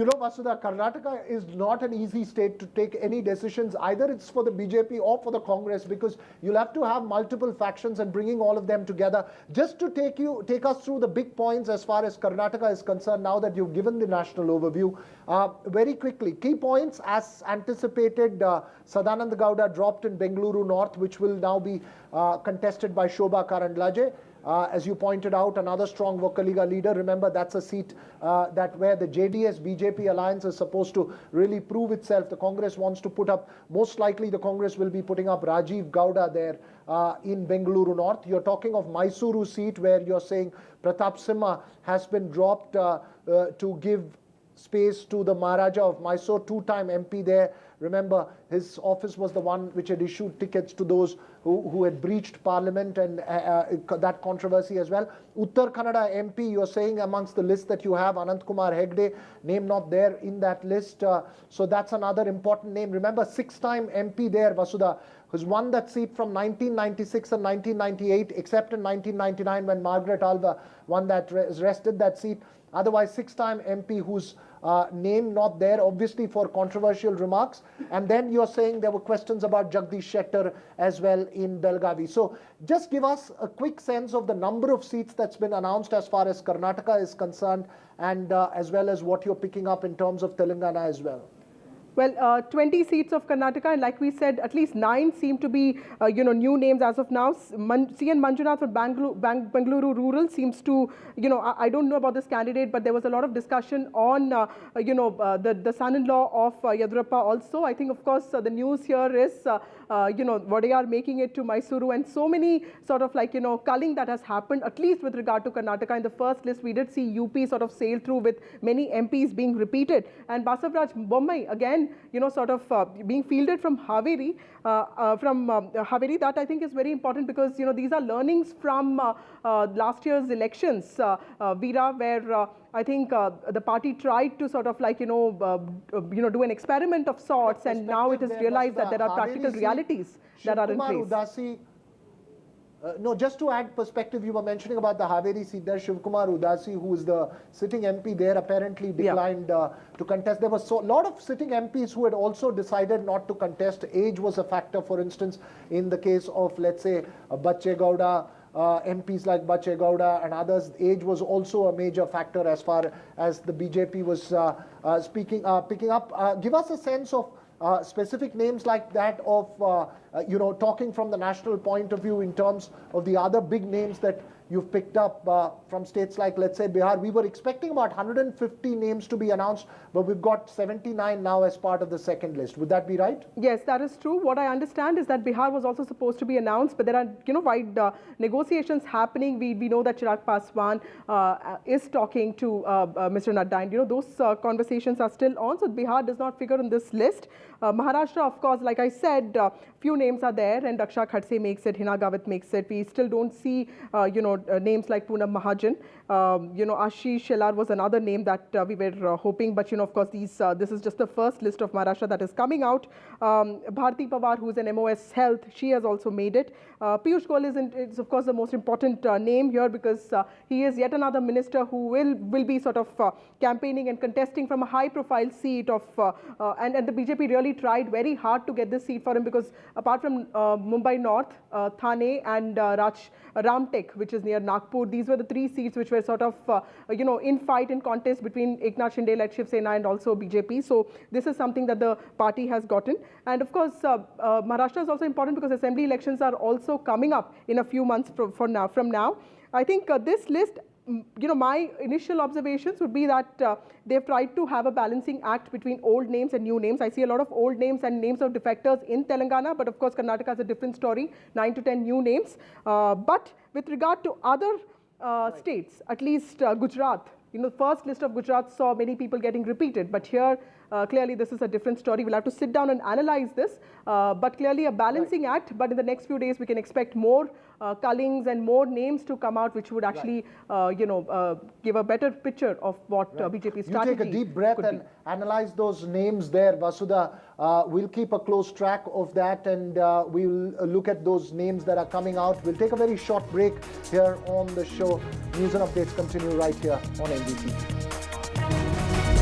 You know, Vasudha, Karnataka is not an easy state to take any decisions. Either it's for the BJP or for the Congress, because you'll have to have multiple factions and bringing all of them together. Just to take us through the big points as far as Karnataka is concerned, now that you've given the national overview, very quickly, key points as anticipated. Sadanand Gowda dropped in Bengaluru North, which will now be contested by Shobha Karandlaje. As you pointed out, another strong Vokaliga leader. Remember, that's a seat where the JDS-BJP alliance is supposed to really prove itself. The Congress wants to put up, most likely the Congress will be putting up Rajiv Gowda there in Bengaluru North. You're talking of Mysuru seat, where you're saying Pratap Simha has been dropped to give space to the Maharaja of Mysore, two-time MP there. Remember, his office was the one which had issued tickets to those who had breached parliament, and that controversy as well. Uttar Kannada MP, you're saying amongst the list that you have, Anant Kumar Hegde, name not there in that list. So that's another important name. Remember, six-time MP there, Vasudha, who's won that seat from 1996 and 1998, except in 1999 when Margaret Alva won that, rested that seat. Otherwise, six-time MP whose name not there, obviously for controversial remarks. And then you're saying there were questions about Jagdish Shettar as well in Belgavi. So just give us a quick sense of the number of seats that's been announced as far as Karnataka is concerned, and as well as what you're picking up in terms of Telangana as well. Well, 20 seats of Karnataka, and like we said, at least 9 seem to be, new names as of now. C.N. Manjunath for Bengaluru Rural seems to, I don't know about this candidate, but there was a lot of discussion on, the son-in-law of Yadurappa also. I think, of course, the news here is, Wadayar making it to Mysuru, and so many sort of culling that has happened, at least with regard to Karnataka. In the first list, we did see UP sort of sail through with many MPs being repeated. And Basavaraj Bommai, again, being fielded from Haveri, Haveri, that I think is very important, because, these are learnings from last year's elections, Veera, where I think the party tried to sort of do an experiment of sorts, and now it is realized that there are practical realities that are in place. No, just to add perspective, you were mentioning about the Haveri seat there. Shivkumar Udasi, who is the sitting MP there, apparently declined to contest. There was a lot of sitting MPs who had also decided not to contest. Age was a factor, for instance, in the case of, let's say, Bacche Gowda, MPs like Bacche Gowda and others. Age was also a major factor as far as the BJP was picking up. Give us a sense of specific names like that of, talking from the national point of view in terms of the other big names that you've picked up from states like, let's say, Bihar. We were expecting about 150 names to be announced, but we've got 79 now as part of the second list. Would that be right? Yes, that is true. What I understand is that Bihar was also supposed to be announced, but there are, wide negotiations happening. We know that Chirag Paswan is talking to Mr. Nadda, and, those conversations are still on. So Bihar does not figure on this list. Maharashtra, of course, like I said, few names are there, and Daksha Khadse makes it, Hina Gawat makes it. We still don't see, names like Poonam Mahajan. Ashish Shelar was another name that we were hoping, but, of course, this is just the first list of Maharashtra that is coming out. Bharti Pawar, who is an MOS Health, she has also made it. Piyush Goyal is, of course, the most important name here, because he is yet another minister who will be sort of campaigning and contesting from a high-profile seat of, and the BJP really tried very hard to get this seat for him, because apart from Mumbai North, Thane and Ramtek, which is near Nagpur, these were the 3 seats which were sort of, in fight and contest between Eknath Shinde-led Shiv Sena and also BJP. So this is something that the party has gotten. And of course, Maharashtra is also important because assembly elections are also coming up in a few months from now. I think this list, my initial observations would be that they've tried to have a balancing act between old names and new names. I see a lot of old names and names of defectors in Telangana, but of course Karnataka is a different story, 9 to 10 new names. But with regard to other states, at least Gujarat, the first list of Gujarat saw many people getting repeated, but here clearly this is a different story. We'll have to sit down and analyze this, but clearly a balancing act. But in the next few days, we can expect more cullings and more names to come out, which would actually, give a better picture of what BJP strategy. You take a deep breath and analyze those names there, Vasudha. We'll keep a close track of that, and we'll look at those names that are coming out. We'll take a very short break here on the show. News and updates continue right here on NDTV.